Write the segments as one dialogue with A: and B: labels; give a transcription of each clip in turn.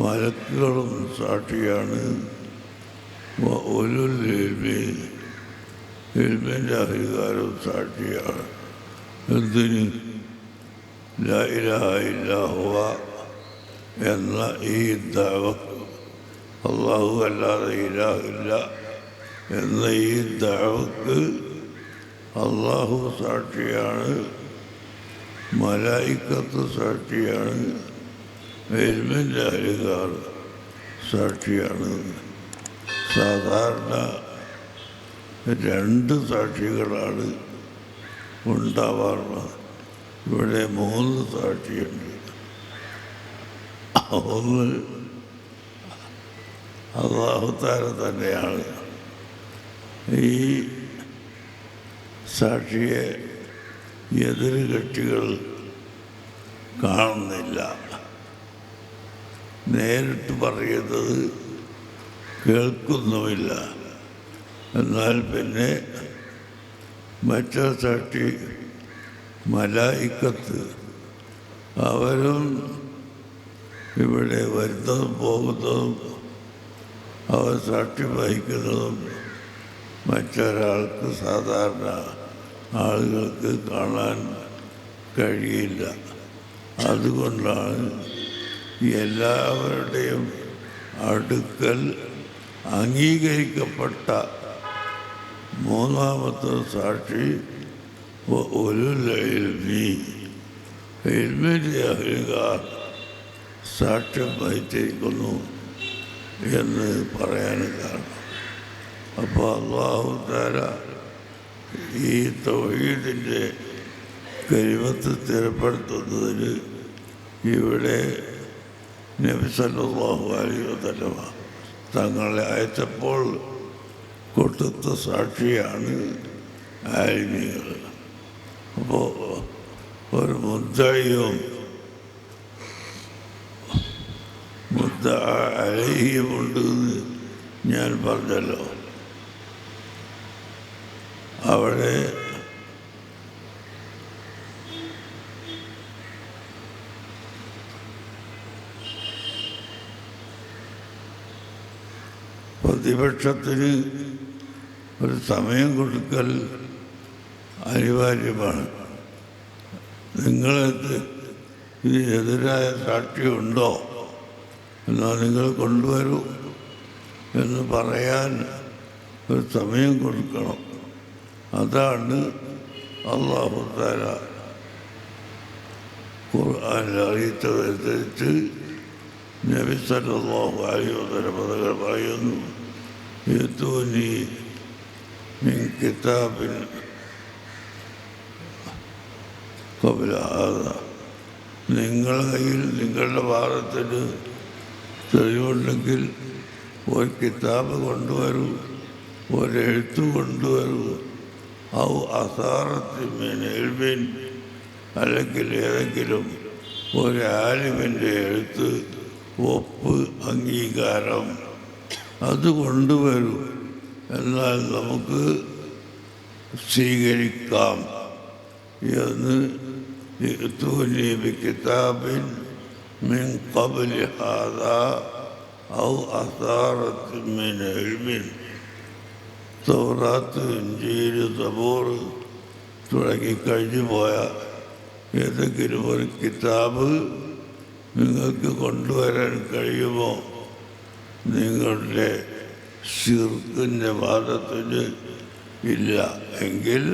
A: മലക്കുകളും സാക്ഷിയാണ്. ഉലുൽ ഇൽമി, ഇൽമിൻ്റെ അധികാരവും സാക്ഷിയാണ്. എന്തിന്? ലാ ഇലാഹ ഇല്ലാ ഹുവ എന്ന ഈ ദഅവത്ത്, അല്ലാഹു അല്ലാതെ ഇലാഹില്ല എന്ന ഈ ദഅവത്ത് അല്ലാഹു സാക്ഷിയാണ്, മലായിക്കത്ത് സാക്ഷിയാണ്, ഇൽമിൻ്റെ അധികാർ സാക്ഷിയാണ്. സാധാരണ 2 സാക്ഷികളാണ് ഉണ്ടാവാറുള്ളത്. ഇവിടെ 3 സാക്ഷിയുണ്ട്. ഒന്ന് അല്ലാഹു തആല തന്നെയാണ്. ഈ സാക്ഷിയെ എതിർ കക്ഷികൾ കാണുന്നില്ല. നേരിട്ട് പറയുന്നത് കേൾക്കുന്നുമില്ല. എന്നാൽ പിന്നെ മറ്റൊരു സാക്ഷി മലായിക്കത്ത്, അവരും ഇവിടെ വരുന്നതും പോകുന്നതും അവർ സാക്ഷി വഹിക്കുന്നതും മറ്റൊരാൾക്ക്, സാധാരണ ആളുകൾക്ക് കാണാൻ കഴിയില്ല. അതുകൊണ്ടാണ് എല്ലാവരുടെയും അടുക്കൽ അംഗീകരിക്കപ്പെട്ട 3ാമത്തെ സാക്ഷി ഉലുൽ ഇൽമി, ഇൽമിൻ്റെ അധികാർ സാക്ഷ്യം വഹിച്ചിരിക്കുന്നു എന്ന് പറയാൻ കാരണം. അപ്പോൾ അല്ലാഹു തആല ഈ തൗഹീദിൻ്റെ കലിമത്ത് സ്ഥിരപ്പെടുത്തുന്നതിന് ഇവിടെ നബി സല്ലല്ലാഹു അലൈഹി വസല്ലമ തങ്ങളെ അയച്ചപ്പോൾ കൊടുത്ത സാക്ഷിയാണ് ആലിമീങ്ങൾ. അപ്പോൾ ഒരു മുദ്ദഇയും മുദ്ദഅ അലൈഹിയുമുണ്ട് എന്ന് ഞാൻ പറഞ്ഞല്ലോ. അവിടെ പ്രതിപക്ഷത്തിന് ഒരു സമയം കൊടുക്കൽ അനിവാര്യമാണ്. നിങ്ങൾക്ക് ഇതിനെതിരായ സാക്ഷിയുണ്ടോ എന്നാൽ നിങ്ങൾ കൊണ്ടുവരൂ എന്ന് പറയാൻ ഒരു സമയം കൊടുക്കണം. അതാണ് അല്ലാഹു തആല ഖുർആനിൽ അറിയിച്ചതനുസരിച്ച് നബി സല്ലല്ലാഹു അലൈഹി വസല്ലം തങ്ങൾ പറയുന്നു, യതൂനി മിൻ കിതാബിൻ ഖബ്ല ഹാദാ, നിങ്ങളുടെ കയ്യിൽ നിങ്ങളുടെ ഭാഗത്തിന് തെളിവുണ്ടെങ്കിൽ ഒരു കിതാബ് കൊണ്ടുവരൂ, ഒരെഴുത്ത് കൊണ്ടുവരൂ. ഔ അസാറത്തിൻ മിൻ ഇൽമിൻ, അല്ലെങ്കിൽ ഏതെങ്കിലും ഒരു ആലിമിൻ്റെ എഴുത്ത്, ഒപ്പ്, അംഗീകാരം, അത് കൊണ്ടുവരൂ. എന്നാൽ നമുക്ക് സ്വീകരിക്കാം എന്ന് യഅ്തൂനി ബികിതാബിൻ മിൻ ഖബ്ലി ഹാദാ ഔ അസാറത്തിൻ മിൻ ഇൽമിൻ. തൗറാത്ത്, ഇഞ്ചീൽ, സബൂർ തുടങ്ങി കഴിഞ്ഞു പോയ ഏതെങ്കിലും ഒരു കിതാബ് നിങ്ങൾക്ക് കൊണ്ടുവരാൻ കഴിയുമോ? നിങ്ങളുടെ ശിർക്കിൻ്റെ വാദത്തിന് ഇല്ല എങ്കിൽ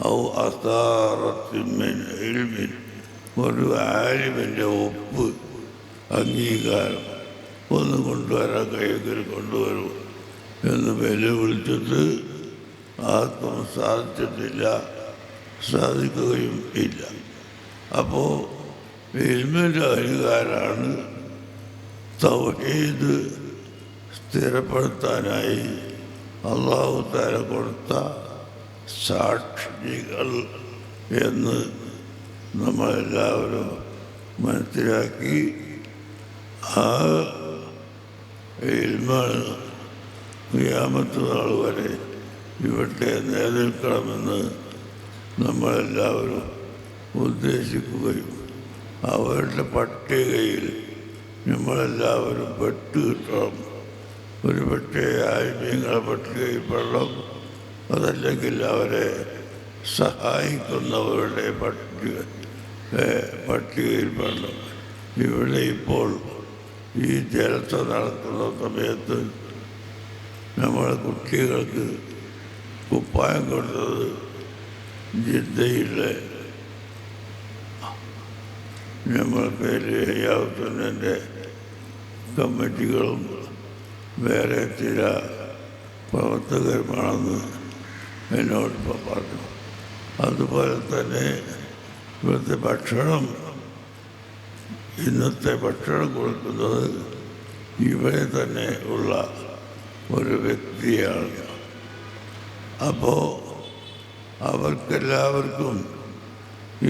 A: ഔ അസാറത്തിൻ മിൻ ഇൽമിൻ, ഒരു ആലിമിൻ്റെ ഒപ്പ്, അംഗീകാരം ഒന്ന് കൊണ്ടുവരാൻ കഴിയുമെങ്കിൽ കൊണ്ടുവരൂ എന്ന് വെല്ലുവിളിച്ചിട്ട് ആർക്കും സാധിച്ചിട്ടില്ല, സാധിക്കുകയും ഇല്ല. അപ്പോൾ ഇൽമിൻ്റെ അധികാരമാണ് തൗഹീദ് സ്ഥിരപ്പെടുത്താനായി അല്ലാഹു തആല കൊടുത്ത സാക്ഷികൾ എന്ന് നമ്മളെല്ലാവരും മനസ്സിലാക്കി ആ ഇൽമാണ് ഖിയാമത്ത് നാൾ വരെ ഇവിടെ നിലനിൽക്കണമെന്ന് നമ്മളെല്ലാവരും ഉദ്ദേശിക്കുകയും അവരുടെ പട്ടികയിൽ നമ്മളെല്ലാവരും പെട്ട് കിട്ടണം. ഒരു പക്ഷേ ആത്മീയങ്ങളെ പട്ടികയിൽപ്പെടണം, അതല്ലെങ്കിൽ അവരെ സഹായിക്കുന്നവരുടെ പട്ടികയിൽപ്പെടണം. ഇവിടെ ഇപ്പോൾ ഈ ജലസ നടക്കുന്ന സമയത്ത് നമ്മളെ കുട്ടികൾക്ക് കുപ്പായം കൊടുത്തത് ജിദ്ദയിലെ നമ്മൾ പേര് ഹയാത്തുന്നതിൻ്റെ കമ്മിറ്റികളും വേറെ ചില പ്രവർത്തകരുമാണെന്ന് എന്നോട് പറഞ്ഞു. അതുപോലെ തന്നെ ഇവിടുത്തെ ഭക്ഷണം, ഇന്നത്തെ ഭക്ഷണം കൊടുക്കുന്നത് ഇവിടെ തന്നെ ഉള്ള ഒരു വ്യക്തിയാണ്. അപ്പോൾ അവർക്കെല്ലാവർക്കും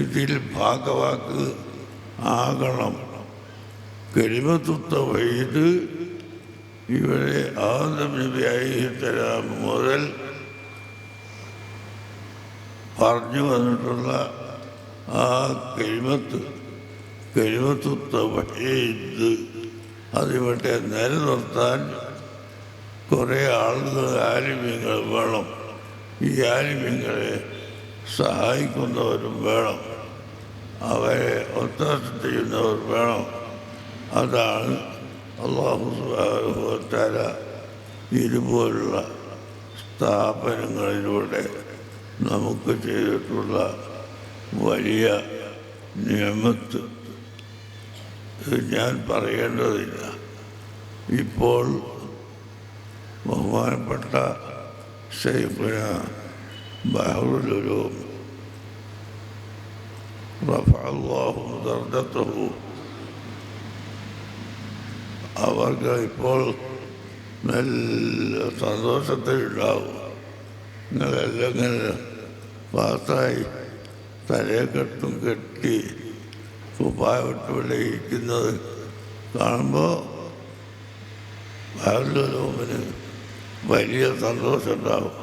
A: ഇതിൽ ഭാഗവാക്ക് ആകണം. കലിമത്തു തൗഹീദ് ഇവിടെ ആദം നബി അലൈഹിസ്സലാം മുതൽ പറഞ്ഞു വന്നിട്ടുള്ള ആ കലിമത്തു തൗഹീദ് അതിവിടെ നിലനിർത്താൻ കുറേ ആളുകൾ, ആലിമ്യങ്ങൾ വേണം. ഈ ആലിമ്യങ്ങളെ സഹായിക്കുന്നവരും വേണം, അവരെ ഒത്താശ ചെയ്യുന്നവർ വേണം. അതാണ് അല്ലാഹു സുബ്ഹാനഹു വ തആല ഇതുപോലുള്ള സ്ഥാപനങ്ങളിലൂടെ നമുക്ക് ചെയ്തിട്ടുള്ള വലിയ നിഅമത്ത്. ഇത് ഞാൻ പറയേണ്ടതില്ല. ഇപ്പോൾ ബഹുമാനപ്പെട്ട ശൈഖുന ബഹറുൽ ഉലൂം റഫഅല്ലാഹു ദർജതഹു, അവർക്ക് ഇപ്പോൾ നല്ല സന്തോഷത്തിലുണ്ടാവും. നിങ്ങളെല്ലാം ഇങ്ങനെ പാസ്സായി തലയെക്കെട്ടും കെട്ടി കുപ്പായമിട്ട് ഇവിടെ ഇരിക്കുന്നത് കാണുമ്പോൾ ബഹറുൽ വലിയ സന്തോഷം ഉണ്ടാവും.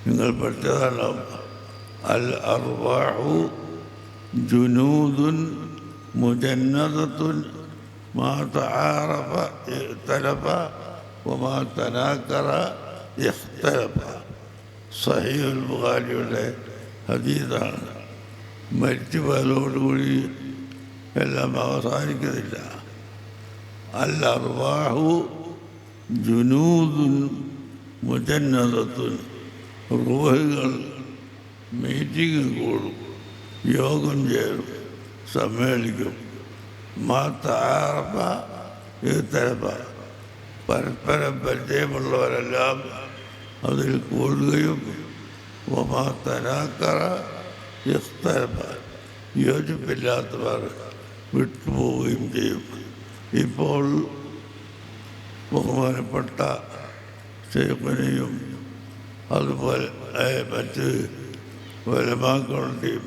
A: നിങ്ങൾ പഠിച്ചതാണ്ടാവും, അൽ അർവാഹു ജുനൂദുൻ മുജന്നദത്തുൻ മാ തആറഫ ഇഖ്തലഫ വമാ തനാക്കറ ഇഖ്തലഫ. സഹീഹുൽ ബുഖാരിയുടെ ഹദീസാണ്. മരിച്ചു പോയതോടുകൂടി എല്ലാം അവസാനിക്കുന്നില്ല. അൽ അർവാഹു ജുനൂദുൻ മുജന്നദത്തുൻ, റൂഹുകൾ മീറ്റിംഗ് കൂടും, യോഗം ചേരും, സമ്മേളിക്കും. മാ തആറഫ ഇഖ്തലഫ, പരസ്പരം പരിചയമുള്ളവരെല്ലാം അതിൽ കൂടുകയും വമാ തനാക്കറ ഇഖ്തലഫ, യോജിപ്പില്ലാത്തവർ വിട്ടുപോവുകയും ചെയ്യും. ഇപ്പോൾ ബഹുമാനപ്പെട്ട ശൈഖുനെയും അതുപോലെ മറ്റ് ഉലമാക്കളുടെയും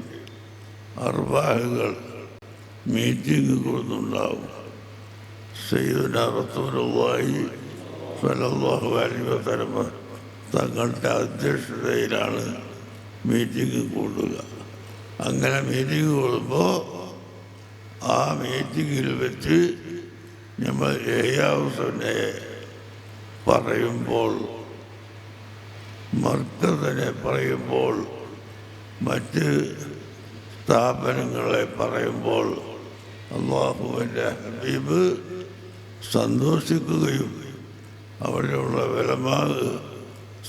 A: അർവാഹുകൾ മീറ്റിംഗ് കൂടുന്നുണ്ടാവും. സയ്യിദുനാ റസൂലുള്ളാഹി സ്വല്ലല്ലാഹു അലൈഹി വസല്ലം തങ്ങളുടെ അധ്യക്ഷതയിലാണ് മീറ്റിംഗ് കൂടുക. അങ്ങനെ മീറ്റിംഗ് കൂടുമ്പോൾ ആ മീറ്റിങ്ങിൽ വെച്ച് നമ്മൾ ഇഹ്യാഉസ്സുന്നയെ പറയുമ്പോൾ, മർക്കസിനെ പറയുമ്പോൾ, മറ്റ് സ്ഥാപനങ്ങളെ പറയുമ്പോൾ അല്ലാഹുവിൻ്റെ ഹബീബ് സന്തോഷിക്കുകയും അവിടെയുള്ള ഉലമാവ്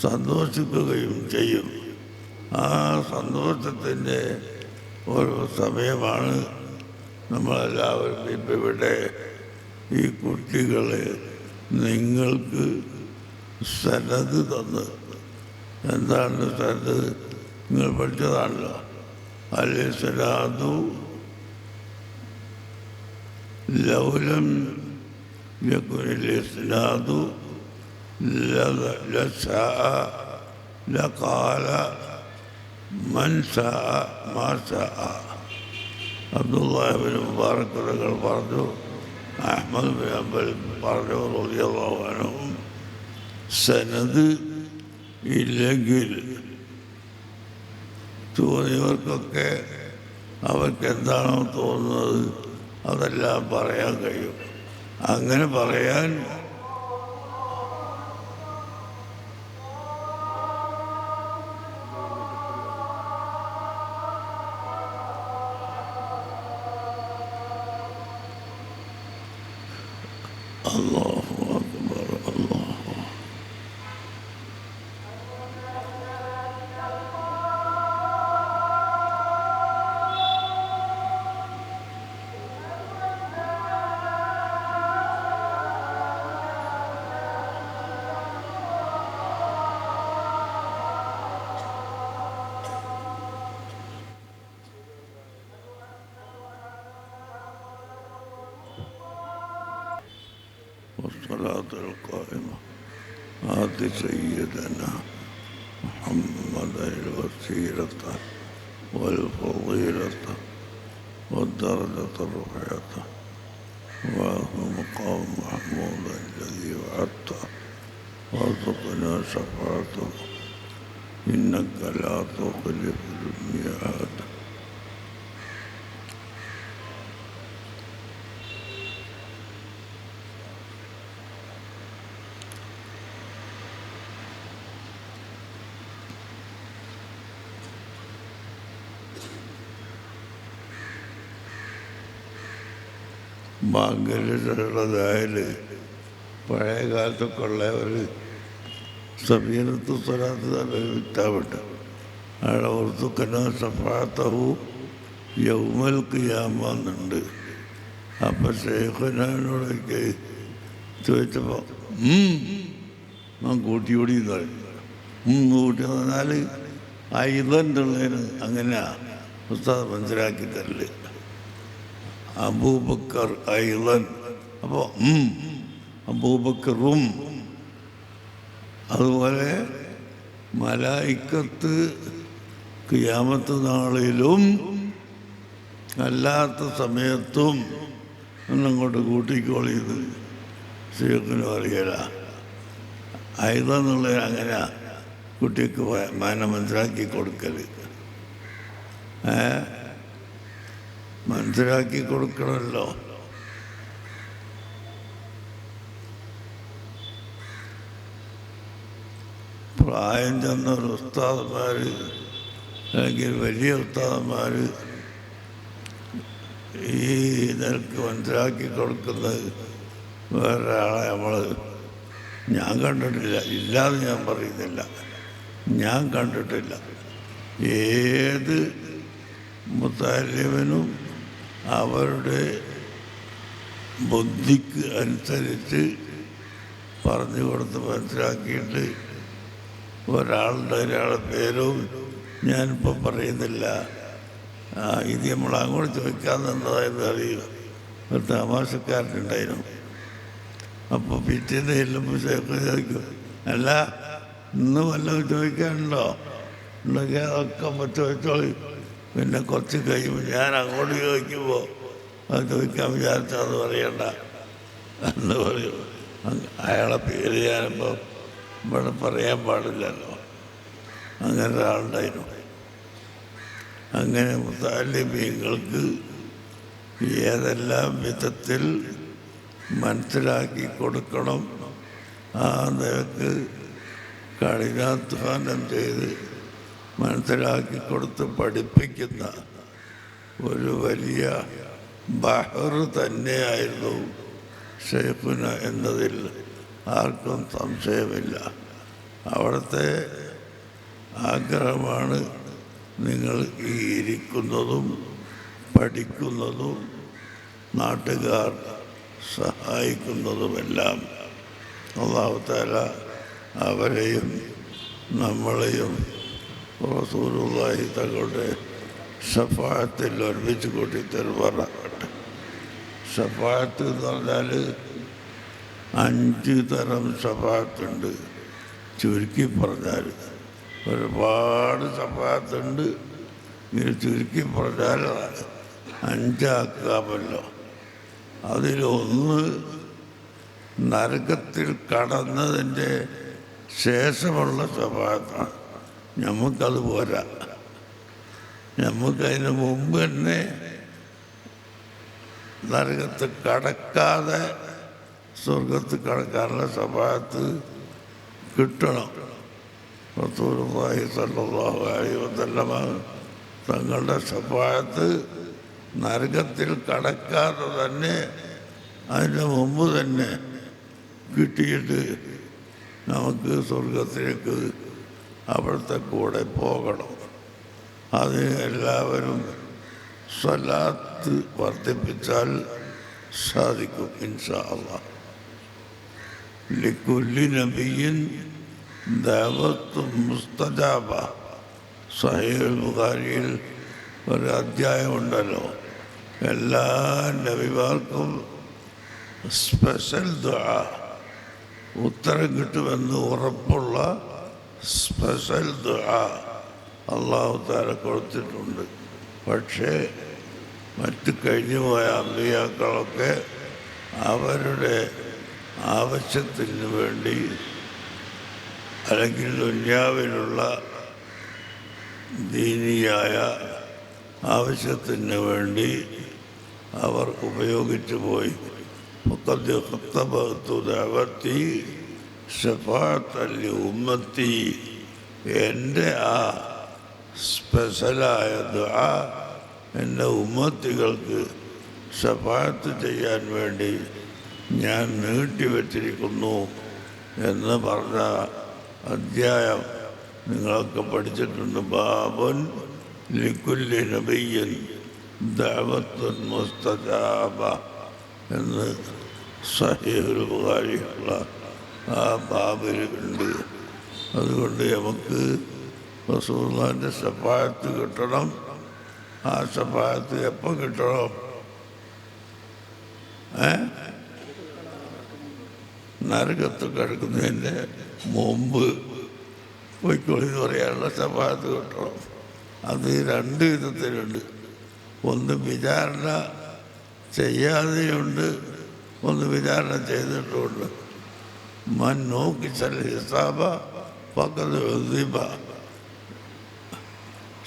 A: സന്തോഷിക്കുകയും ചെയ്യും. ആ സന്തോഷത്തിൻ്റെ ഒരു സമയമാണ് നമ്മളെല്ലാവരും ഇപ്പം ഇവിടെ ഈ കുട്ടികളെ നിങ്ങൾക്ക് സനത് തന്ന്. എന്താണ് സനത്? നിങ്ങൾ പഠിച്ചതാണല്ലോ. അൽ-ഇസ്നാദു ലൗലം യകുനിൽ ഇസ്നാദു ലശാഅ ലഖാല മൻ ശാഅ മാ ശാഅ. അബ്ദുല്ലാഹി ഇബ്നു മുബാറക് തങ്ങൾ പറഞ്ഞു, അഹ്മദ് ബിൻ ഹംബൽ പറഞ്ഞു റളിയല്ലാഹു അൻഹു, സനദ് ഇല്ലെങ്കിൽ തോന്നിയവർക്കൊക്കെ അവർക്ക് എന്താണോ തോന്നുന്നത് അതെല്ലാം പറയാൻ കഴിയും. അങ്ങനെ പറയാൻ അല്ലാഹു അക്ബർ. അല്ലാഹു والصلاة القائمة آت سيدنا محمدا الوسيلة والفضيلة والدرجة الرفيعة وهو مقام محمود الذي وعدته وارزقنا شفاعته إنك لا تخلف الميعاد. ബാങ്കലുള്ളതായാൽ പഴയ കാലത്തൊക്കെ ഉള്ള ഒരു സബീനത്ത് സ്വലാത്ത് കിതാബുണ്ട്. അവിടെ ഓർത്തുക്കന സഫാത്തഹു യൗമൽ ഖിയാമന്നുണ്ട്. അപ്പം ശേഖനോടൊക്കെ ചോദിച്ചപ്പോൾ ഞാൻ കൂട്ടിയോടി കൂട്ടി പറഞ്ഞാൽ ഇതുള്ളതിന് അങ്ങനെയാ ഉസ്താദ് മനസ്സിലാക്കി തരല്. അബൂബക്കർ ഐലൻ, അപ്പോൾ അബൂബക്കറും. അതുപോലെ മലായിക്കത്ത് ഖിയാമത്ത് നാളിലും അല്ലാത്ത സമയത്തും എന്നങ്ങോട്ട് കൂട്ടിക്കോളിയത് ശേഖിന് അറിയല. ഐലെന്നുള്ളത് അങ്ങനെ കുട്ടിക്ക് മനസ്സിലാക്കി കൊടുക്കൽ മനസ്സിലാക്കി കൊടുക്കണമല്ലോ. പ്രായം ചെന്ന ഒരു ഉസ്താദന്മാർ അല്ലെങ്കിൽ വലിയ ഉസ്താദന്മാർ ഈ നിലക്ക് മനസ്സിലാക്കി കൊടുക്കുന്നത് വേറൊരാളെ ഞാൻ കണ്ടിട്ടില്ല. ഇല്ലാതെ ഞാൻ പറയുന്നില്ല, ഞാൻ കണ്ടിട്ടില്ല. ഏത് മുത്തല്ലിമിനും അവരുടെ ബുദ്ധിക്ക് അനുസരിച്ച് പറഞ്ഞു കൊടുത്ത് മനസ്സിലാക്കിയിട്ട് ഒരാളുടെ പേരും ഞാനിപ്പോൾ പറയുന്നില്ല. ഇത് നമ്മൾ അങ്ങോട്ട് ചോദിക്കാൻ നിന്നതായെന്ന് അറിയുക. ഒരു തമാശക്കാരനുണ്ടായിരുന്നു. അപ്പോൾ പിറ്റേന്ന് ചെല്ലുമ്പോൾ ചോദിക്കും, അല്ല ഇന്ന് വല്ലതും ചോദിക്കാനുണ്ടോ? ഉണ്ടെങ്കിൽ അതൊക്കെ ചോദിച്ചോളി. പിന്നെ കുറച്ച് കഴിയുമ്പോൾ ഞാൻ അങ്ങോട്ട് ചോദിക്കുമ്പോൾ അത് ചോദിക്കാൻ വിചാരിച്ചത് പറയണ്ട എന്ന് പറയും. അയാളെ പേര് ഞാനിപ്പോൾ ഇവിടെ പറയാൻ പാടില്ലല്ലോ. അങ്ങനെ ഒരാളുണ്ടായിരുന്നു. അങ്ങനെ മുത്തല്ലിമീങ്ങൾക്ക് ഏതെല്ലാം വിധത്തിൽ മനസ്സിലാക്കി കൊടുക്കണം ആ നിലക്ക് കഠിനാധ്വാനം ചെയ്ത് മനസ്സിലാക്കി കൊടുത്ത് പഠിപ്പിക്കുന്ന ഒരു വലിയ ബഹർ തന്നെയായിരുന്നു ഷെയ്ഖുന എന്നതിൽ ആർക്കും സംശയമില്ല. അവിടുത്തെ ആഗ്രഹമാണ് നിങ്ങൾ ഈ ഇരിക്കുന്നതും പഠിക്കുന്നതും നാട്ടുകാർ സഹായിക്കുന്നതുമെല്ലാം. അല്ലാഹു തആല അവരെയും നമ്മളെയും റസൂലുള്ളാഹി തങ്ങളുടെ ശഫാഅത്തിൽ ഒരുമിച്ച് കൂട്ടി തരുമാറാകട്ടെ. ശഫാഅത്ത് എന്ന് പറഞ്ഞാൽ 5 തരം ശഫാഅത്തുണ്ട്. ചുരുക്കി പറഞ്ഞാൽ ഒരുപാട് ശഫാഅത്തുണ്ട്. ഇങ്ങനെ ചുരുക്കി പറഞ്ഞാൽ 5 ആക്കാമല്ലോ. അതിലൊന്ന് നരകത്തിൽ കടന്നതിൻ്റെ ശേഷമുള്ള ശഫാഅത്താണ്. നമുക്കത് പോരാ. നമുക്കതിന് മുമ്പ് തന്നെ നരകത്ത് കടക്കാതെ സ്വർഗത്ത് കടക്കാനുള്ള ശഫാഅത്ത് കിട്ടണം. റസൂലുള്ളാഹി സ്വല്ലല്ലാഹു അലൈഹി വസല്ലമ തങ്ങളുടെ ശഫാഅത്ത് നരകത്തിൽ കടക്കാതെ തന്നെ അതിൻ്റെ മുമ്പ് തന്നെ കിട്ടിയിട്ട് നമുക്ക് സ്വർഗത്തിലേക്ക് അവിടുത്തെ കൂടെ പോകണം. അതിന് എല്ലാവരും സ്വലാത്ത് വർദ്ധിപ്പിച്ചാൽ സാധിക്കും ഇൻഷാ അല്ലാഹ്. ലിക്കുല്ലി നബിയിൻ ദഅവത്തും മുസ്തജാബ. സഹീഹുൽ ബുഖാരിയിൽ ഒരു അധ്യായമുണ്ടല്ലോ, എല്ലാ നബിമാർക്കും സ്പെഷ്യൽ ദുആ, ഉത്തരം കിട്ടുമെന്ന് ഉറപ്പുള്ള സ്പെഷ്യൽ ദുആ അല്ലാഹു തആല കൊടുത്തിട്ടുണ്ട്. പക്ഷേ മറ്റ് കഴിഞ്ഞുപോയ അമ്പിയാക്കളൊക്കെ അവരുടെ ആവശ്യത്തിന് വേണ്ടി അല്ലെങ്കിൽ ദുനിയാവിലുള്ള ദീനിയായ ആവശ്യത്തിന് വേണ്ടി അവർ ഉപയോഗിച്ചു പോയി. ഫഖദ് ഖത്തബതു ദഅവതി ശഫാഅത്തൻ ലിഉമ്മത്തി. എൻ്റെ ആ സ്പെഷ്യലായ ദുആ എൻ്റെ ഉമ്മത്തികൾക്ക് ശഫാഅത്ത് ചെയ്യാൻ വേണ്ടി ഞാൻ നീട്ടിവെച്ചിരിക്കുന്നു എന്ന് പറഞ്ഞ അധ്യായം നിങ്ങളൊക്കെ പഠിച്ചിട്ടുണ്ട്. ബാബുൻ ലിക്കുല്ലി നബിയ്യിൻ ദഅവത്തുൻ മുസ്തജാബ എന്ന് സഹീഹുൽ ബുഖാരിയുള്ള ആ ബാബിലുണ്ട്. അതുകൊണ്ട് നമുക്ക് റസൂലുള്ളാഹിൻ്റെ ശഫാഅത്ത് കിട്ടണം. ആ ശഫാഅത്ത് എപ്പോൾ കിട്ടണം? നരകത്ത് കിടക്കുന്നതിൻ്റെ മുമ്പ് പൊയ്ക്കൊള്ളിന്ന് പറയാനുള്ള ശഫാഅത്ത് കിട്ടണം. അത് രണ്ട് വിധത്തിലുണ്ട്. ഒന്ന് വിചാരണ ചെയ്യാതെയുണ്ട്, ഒന്ന് വിചാരണ ചെയ്തിട്ടുമുണ്ട്. മൻ നോക്കിച്ചൽ ഹിസാബ ഫഖദ് ഉദിബ.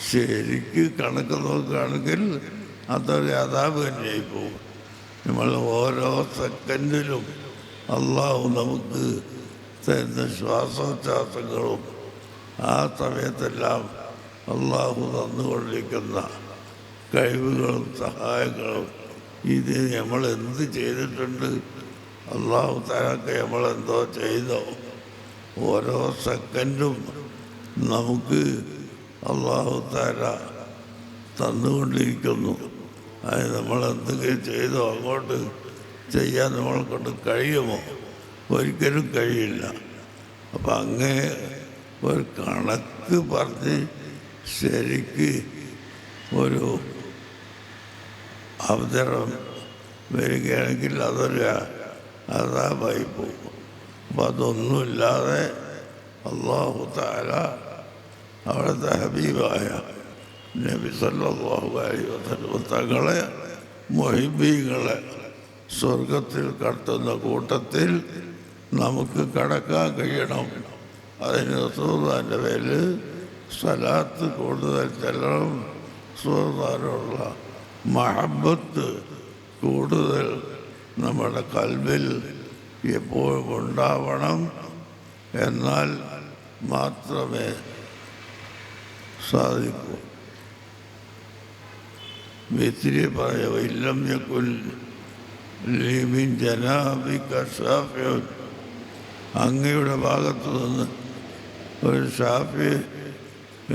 A: ശരിക്ക് കണക്ക് നോക്കുകയാണെങ്കിൽ അതൊരു അദാബ് തന്നെയായി പോകും. നമ്മൾ ഓരോ സെക്കൻഡിലും അള്ളാഹു നമുക്ക് തരുന്ന ശ്വാസോച്ഛ്വാസങ്ങളും ആ സമയത്തെല്ലാം അള്ളാഹു തന്നുകൊണ്ടിരിക്കുന്ന കഴിവുകളും സഹായങ്ങളും ഇത് നമ്മൾ എന്ത് ചെയ്തിട്ടുണ്ട്? അള്ളാഹു തആലക്ക് നമ്മളെന്തോ ചെയ്തോ? ഓരോ സെക്കൻഡും നമുക്ക് അള്ളാഹു തആല തന്നുകൊണ്ടിരിക്കുന്നു. അത് നമ്മളെന്തെങ്കിലും ചെയ്തോ അങ്ങോട്ട് ചെയ്യാൻ നമ്മളെ കൊണ്ട് കഴിയുമോ? ഒരിക്കലും കഴിയില്ല. അപ്പം അങ്ങേ ഒരു കണക്ക് പറഞ്ഞ് ശരിക്ക് ഒരു അവതരണം വരികയാണെങ്കിൽ അതൊരു അദാബായി പോകും. അപ്പം അതൊന്നുമില്ലാതെ അല്ലാഹു തആല അവിടുത്തെ ഹബീബായ നബി സല്ലല്ലാഹു അലൈഹി വസല്ലം തങ്ങളെ മുഹിബ്ബീങ്ങളെ സ്വർഗത്തിൽ കടത്തുന്ന കൂട്ടത്തിൽ നമുക്ക് കടക്കാൻ കഴിയണം. അതിന് റസൂലുള്ളാഹിൻ്റെ പേരിൽ സ്വലാത്ത് കൂടുതൽ ചെല്ലണം. റസൂലുള്ളാഹിനോടുള്ള മഹബത്ത് കൂടുതൽ നമ്മുടെ കൽബിൽ എപ്പോഴും ഉണ്ടാവണം. എന്നാൽ മാത്രമേ സാധിക്കൂ. വിത്തിരി പറയോ ഇല്ലം യകുൽ ലീ മിൻ ജനാബിക ശാഫിഉൻ. അങ്ങയുടെ ഭാഗത്തു നിന്ന് ഒരു ഷാഫി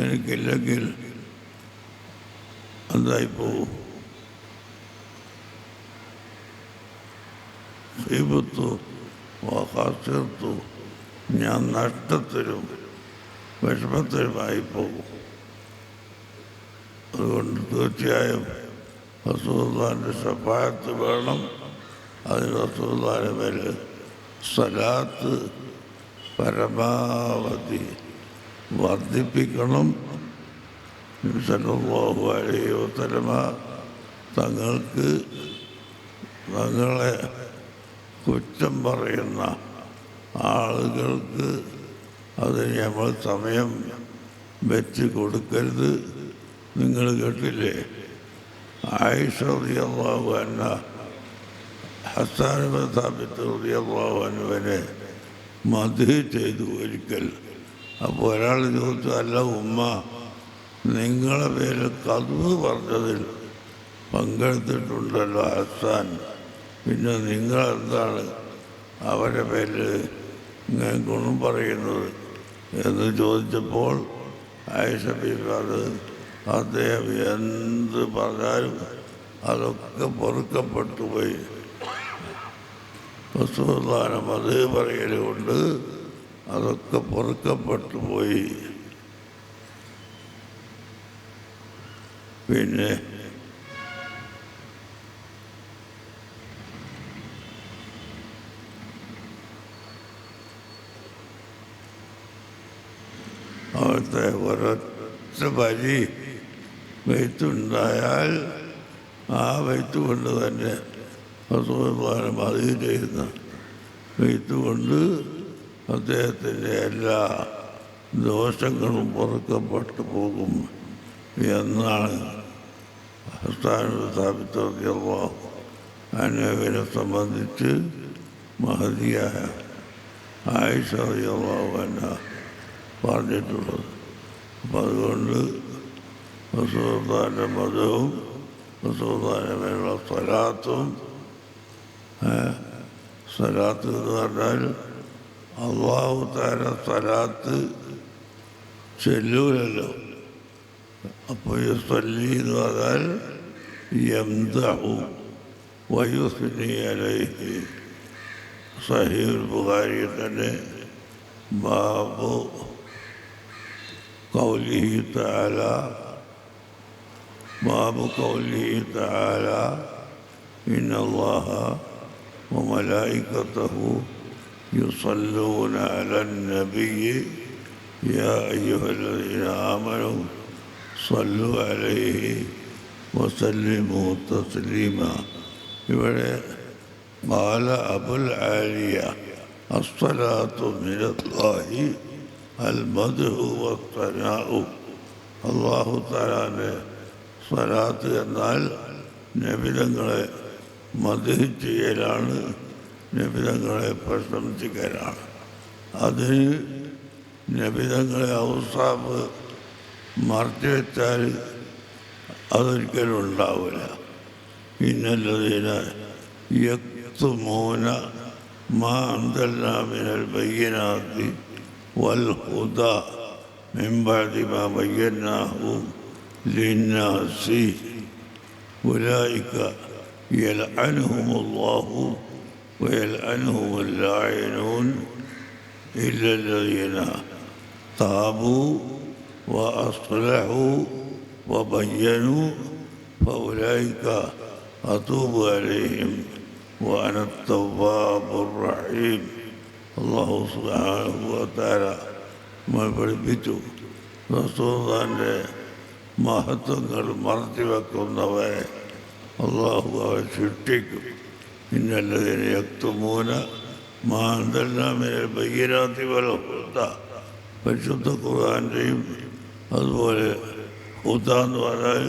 A: എനിക്കില്ലെങ്കിൽ എന്തായിപ്പോവും? ഖീബത്തു വഖാസിറത്തു, ഞാൻ നഷ്ടത്തിലും വിഷമത്തിലുമായി പോകും. അതുകൊണ്ട് തീർച്ചയായും റസൂലുള്ളാഹിൻ്റെ ശഫാഅത്ത് വേണം. അതിന് റസൂലുള്ളാഹിൻ്റെ മേൽ സ്വലാത്ത് പരമാവധി വർദ്ധിപ്പിക്കണം. നബി സല്ലല്ലാഹു അലൈഹി വസല്ലമ തങ്ങളെ കുറ്റം പറയുന്ന ആളുകൾക്ക് അതിന് നമ്മൾ സമയം വെച്ച് കൊടുക്കരുത്. നിങ്ങൾ കേട്ടില്ലേ, ആയിഷ റളിയല്ലാഹു അൻഹ ഹസ്സാൻ ഇബ്നു സാബിത്ത് റളിയല്ലാഹു അൻഹുവിനെ മദ്ഹ് ചെയ്തു ഒരിക്കൽ. അപ്പോൾ ഒരാൾ ചോദിച്ചു, അല്ല ഉമ്മ, നിങ്ങളെ പേരിൽ ഖദ്വ് പറഞ്ഞതിൽ പങ്കെടുത്തിട്ടുണ്ടല്ലോ ഹസ്സാൻ, പിന്നെ നിങ്ങളെന്താണ് അവരുടെ പേരിൽ ഇങ്ങനെ ഗുണം പറയുന്നത് എന്ന് ചോദിച്ചപ്പോൾ ആയിഷ ബീവി അത് അദ്ദേഹം എന്ത് പറഞ്ഞാലും അതൊക്കെ പൊറുക്കപ്പെട്ടു പോയി. റസൂലുള്ളാഹിനെ മദ്ഹ് പറയലുകൊണ്ട് അതൊക്കെ പൊറുക്കപ്പെട്ടു പോയി. പിന്നെ അവിടുത്തെ ഒരൊറ്റ വരി വെയ്ത്തുണ്ടായാൽ ആ വെയ്ത്ത് കൊണ്ട് തന്നെ റസൂലുള്ളാഹിനെ മദ്ഹ് ചെയ്യുന്ന വെയ്ത്ത് കൊണ്ട് അദ്ദേഹത്തിൻ്റെ എല്ലാ ദോഷങ്ങളും പൊറുക്കപ്പെട്ടു പോകും എന്നാണ് ഹസ്സാൻ ഇബ്നു സാബിത്ത് റളിയല്ലാഹു അൻഹുവിനെ സംബന്ധിച്ച് മഹദിയായ ആയിഷ റളിയല്ലാഹു അൻഹ പറഞ്ഞിട്ടുള്ളത്. അപ്പം അതുകൊണ്ട് റസൂലുള്ളാഹിൻ്റെ മതവും റസൂലുള്ളാഹിൻ്റെ മേലുള്ള സ്വലാത്തും, സ്വലാത്ത് എന്ന് പറഞ്ഞാൽ അല്ലാഹു തആല സ്വലാത്ത് ചൊല്ലൂലല്ലോ. അപ്പോൾ യുസല്ലി എന്ന് പറഞ്ഞാൽ യംദഹു വയുസ്നി അലൈഹി. സഹീഹുൽ ബുഖാരിയിൽ തന്നെ ബാബു ഖൗലിഹി തആല ഇന്നല്ലാഹ വമലായികതഹു യുസല്ലൂന അലൻ നബിയ്യി യാ അയ്യുഹല്ലദീന ആമനൂ സ്വല്ലു അലൈഹി വസല്ലിമു തസ്ലീമാ. ഇവിടെ ഖാല അബുൽ ആലിയ അസ്സലാത്തു മിനല്ലാഹി അൽ മദ്ഹു വസ്സനാഉ. അല്ലാഹു തആലാന്റെ സ്വലാത്ത് എന്നാൽ നബിതങ്ങളെ മദ്ഹ് ചെയ്യലാണ്, നബിതങ്ങളെ പ്രശംസിക്കലാണ്. അതിന് നബിതങ്ങളെ ഔസാഫ് മറച്ചു വെച്ചാൽ അതൊരിക്കലും ഉണ്ടാവില്ല. ഇന്നല്ലദീന യക്തുമൂന മാ അൻസൽനാ മിനൽ ബയ്യിനാത്തി വൽ ഹുദാ മിൻ ബഅദി മാ ബയ്യനാഹു ലിന്നാസി ഉലൈക യൽഅനുഹുമുല്ലാഹു വയൽഅനുഹുമുൽ ലാഇനൂൻ ഇല്ലല്ലദീന താബൂ വഅസ്ലഹൂ വബയ്യനൂ ഫഉലൈക അതൂബു അലൈഹിം വഅന അത്തവ്വാബുർ റഹീം. അല്ലാഹു സുബ്ഹാനഹു വതആല പഠിപ്പിച്ചു, റസൂലുള്ളാഹിന്റെ മഹത്വങ്ങൾ മറച്ചു വെക്കുന്നവരെ അല്ലാഹു അവരെ ശിക്ഷിക്കും. ഇന്നല്ലദീന യക്തുമൂന മാ അൻസൽനാ മിനൽ ബയ്യിനാത്തി വൽ ഹുദാ. പരിശുദ്ധ ഖുർആൻ്റെയും അതുപോലെ ഹുദ എന്ന് പറഞ്ഞാൽ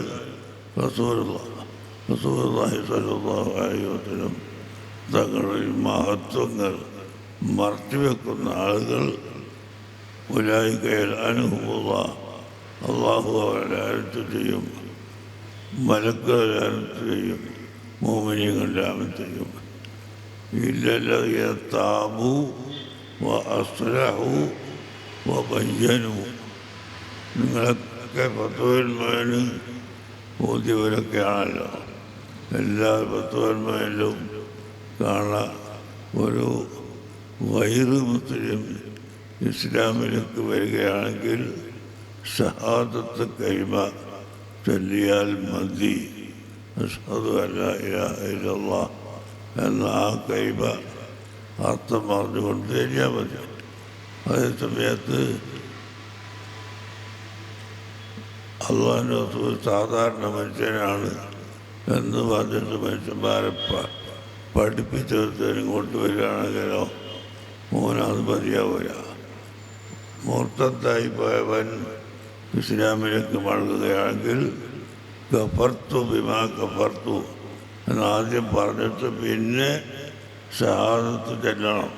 A: റസൂലുള്ളാഹി സ്വല്ലല്ലാഹു അലൈഹി വസല്ലം തങ്ങളുടെ മഹത്വങ്ങൾ മറച്ചു വെക്കുന്ന ആളുകൾ ഉലൈക യൽഅനുഹുമുല്ലാഹ്, അല്ലാഹു അവരെ ലാനത്ത് ചെയ്യും, മലക്കുകൾ ലാനത്ത് ചെയ്യും, മുഅ്മിനീങ്ങൾ ലാനത്ത് ചെയ്യും. ഇല്ലല്ലദീന താബൂ വഅസ്ലഹൂ വബയ്യനൂ. നിങ്ങളൊക്കെ ഫത്വയിൽ ബോധ്യവരൊക്കെയാണല്ലോ. എല്ലാ ഫത്വയിലും കാണാൻ ഒരു ഗൈറ് മുസ്ലിം ഇസ്ലാമിലേക്ക് വരികയാണെങ്കിൽ ഷഹാദത്ത് കലിമ ചൊല്ലിയാൽ മതി. അഷ്ഹദു അല്ലാ ഇലാഹ ഇല്ലല്ലാഹ് എന്ന ആ കലിമ അർത്ഥം പറഞ്ഞുകൊണ്ട് തരിയാൽ മതി. അതേ സമയത്ത് അള്ളാഹുവിൻ്റെ റസൂൽ സാധാരണ മനുഷ്യനാണ് എന്ന് പറഞ്ഞിട്ട് മനുഷ്യന്മാരെ പഠിപ്പിച്ചെടുത്തതിനും കൊണ്ടുവരികയാണെങ്കിലോ മോനത് മതിയാവില്ല. മൂർത്തത്തായി പോയവൻ ഇസ്ലാമിലേക്ക് മടങ്ങുകയാണെങ്കിൽ കഫർത്തു ബിമാ കഫർത്തു എന്നാദ്യം പറഞ്ഞിട്ട് പിന്നെ ഷഹാദത്ത് ചെല്ലണം.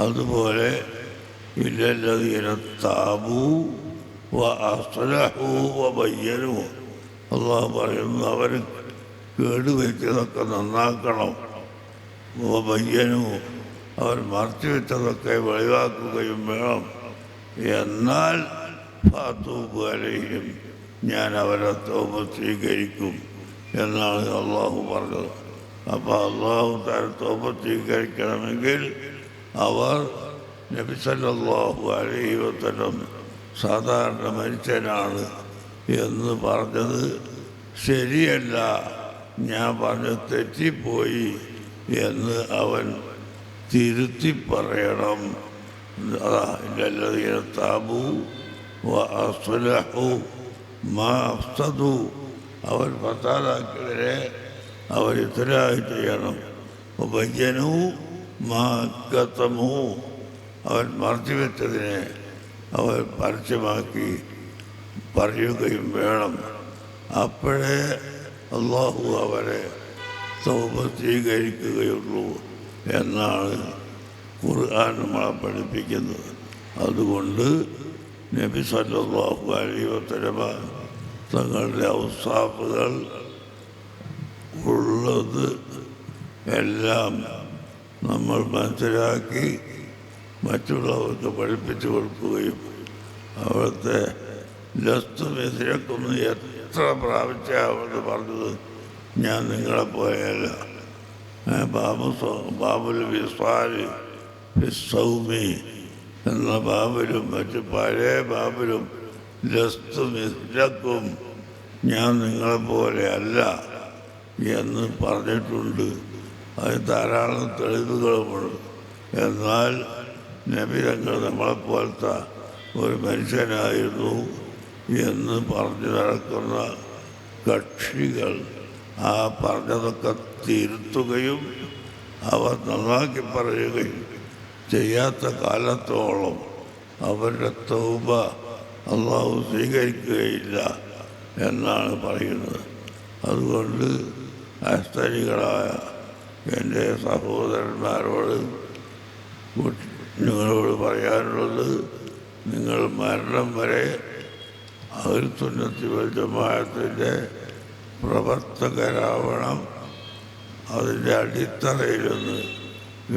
A: അതുപോലെ ഇല്ലല്ലദീന താബൂ വ അസ്ലഹൂ വ ബയ്യനൂ, അള്ളാഹു പറയുന്നു അവർ കേടുവെച്ചതൊക്കെ നന്നാക്കണം. വ ബയ്യനൂ, അവർ മറച്ചുവെച്ചതൊക്കെ വെളിവാക്കുകയും വേണം. എന്നാൽ ഫാതൂബ് അലൈഹിം, ഞാൻ അവരെ തൗബ സ്വീകരിക്കും എന്നാണ് അള്ളാഹു പറഞ്ഞത്. അപ്പോൾ അള്ളാഹു താൻ തൗബ സ്വീകരിക്കണമെങ്കിൽ അവർ നബി സല്ലല്ലാഹു അലൈഹി വസല്ലം സാധാരണ മനുഷ്യനാണ് എന്ന് പറഞ്ഞത് ശരിയല്ല, ഞാൻ പറഞ്ഞ് തെറ്റിപ്പോയി എന്ന് അവൻ തിരുത്തി പറയണം. അതാ ഇല്ലല്ലദീന താബൂ വ അസ്ലഹൂ മാ അഫ്സദൂ, അവർ ഫസാദാക്കിയവരെ അവർ ഇസ്ലാഹ് ചെയ്യണം. ബയ്യനൂ മാ കതമൂ, അവർ മറച്ചുവെച്ചതിനെ അവർ പരസ്യമാക്കി പറയുകയും വേണം. അപ്പോഴേ അള്ളാഹു അവരെ തൗബ സ്വീകരിക്കുകയുള്ളൂ എന്നാണ് ഖുർആൻ നമ്മളെ പഠിപ്പിക്കുന്നത്. അതുകൊണ്ട് നബി സല്ലല്ലാഹു അലൈഹി വസല്ലം തങ്ങളുടെ ഔസാഫുകൾ ഉള്ളത് എല്ലാം നമ്മൾ മനസ്സിലാക്കി മറ്റുള്ളവർക്ക് പഠിപ്പിച്ചു കൊടുക്കുകയും അവിടുത്തെ ലസ്തു മെസിരക്കൊന്ന് എത്ര പ്രാവശ്യമാണെന്ന് പറഞ്ഞത് ഞാൻ നിങ്ങളെപ്പോലെയല്ല. ബാബുൽ വിസ്വാലി ഫിസ്സൗമി എന്ന ബാബിലും മറ്റ് പഴയ ബാബിലും ലസ്തു മിസ്ലക്കും, ഞാൻ നിങ്ങളെപ്പോലെയല്ല എന്ന് പറഞ്ഞിട്ടുണ്ട്. അത് ധാരാളം തെളിവുകളുമുണ്ട്. എന്നാൽ നബി തങ്ങൾ നമ്മളെപ്പോലത്തെ ഒരു മനുഷ്യനായിരുന്നു എന്ന് പറഞ്ഞു നടക്കുന്ന കക്ഷികൾ ആ പറഞ്ഞതൊക്കെ തിരുത്തുകയും അവർ നന്നാക്കി പറയുകയും ചെയ്യാത്ത കാലത്തോളം അവരുടെ തൗബ അള്ളാഹു സ്വീകരിക്കുകയില്ല എന്നാണ് പറയുന്നത്. അതുകൊണ്ട് അസ്തരികളായ എൻ്റെ സഹോദരന്മാരോട് നിങ്ങളോട് പറയാനുള്ളത്, നിങ്ങൾ മരണം വരെ അഹ്ലു സുന്നത്തി വൽ ജമാഅത്തിൻ്റെ പ്രവർത്തകരാവണം. അതിൻ്റെ അടിത്തറയിലൊന്ന്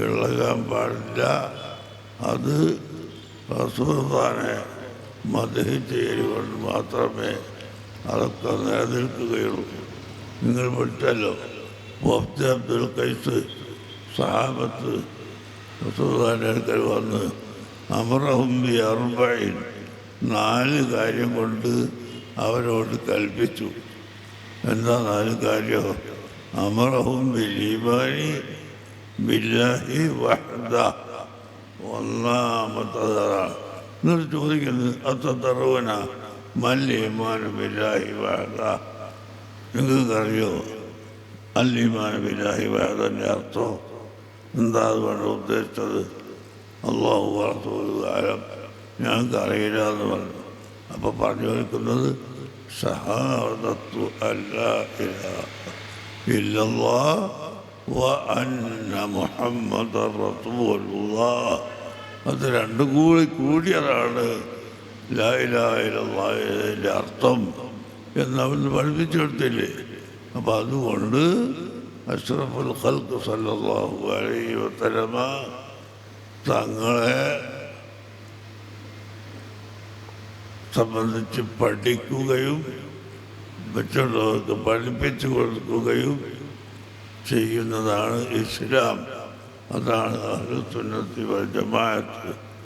A: ഇളകാൻ പാടില്ല. അത് റസൂലുള്ളാഹിനെ മദ്ഹ് ചെയ്തുകൊണ്ട് മാത്രമേ അതൊക്കെ നിലനിൽക്കുകയുള്ളൂ. നിങ്ങൾ വിട്ടല്ലോ വഫ്ദ് അബ്ദുൽ ഖൈസ് സഹാബത്ത് റസൂലുള്ളാഹിന്റെ അടുക്കൽ വന്ന് അമറഹും ബി അർബഈൻ, 4 കാര്യം കൊണ്ട് അവരോട് കൽപ്പിച്ചു. എന്താ 4 കാര്യം? അമറഹും ബിൽ ഈമാനി ബില്ലാഹി വഹ്ദ, ഒന്നാമത്തതാണ്. എന്നിട്ട് ചോദിക്കുന്നത് അത്തദറൂന മൽ ഈമാനു ബില്ലാഹി വഹ്ദ, നിങ്ങൾക്കറിയോ അൽ ഈമാനു ബില്ലാഹി വഹ്ദൻ്റെ അർത്ഥം എന്താ? അതുകൊണ്ട് ഉദ്ദേശിച്ചത് അല്ലാഹു റസൂലുഹു അഅലം, ഞങ്ങൾക്ക് അറിയില്ല എന്ന് പറഞ്ഞു. അപ്പോൾ പറഞ്ഞു വയ്ക്കുന്നത് ഷഹാദത്തു അല്ലാ ഇലാഹ ഇല്ലല്ലാഹ് വ അന്ന മുഹമ്മദൻ റസൂലുള്ളാഹ്. അത് രണ്ടും കൂടിയതാണ് ലാ ഇലാഹ ഇല്ലല്ലാഹിന്റെ അർത്ഥം എന്നവന് പഠിപ്പിച്ചെടുത്തില്ലേ. അപ്പം അതുകൊണ്ട് അഷ്റഫുൽ ഖൽഖ് സല്ലല്ലാഹു അലൈഹി വസല്ലമ തങ്ങളെ സംബന്ധിച്ച് പഠിക്കുകയും മറ്റുള്ളവർക്ക് പഠിപ്പിച്ചു കൊടുക്കുകയും ചെയ്യുന്നതാണ് ഇസ്ലാം. അതാണ് അഹ്ലു സുന്നത്തി വൽ ജമാഅത്ത്.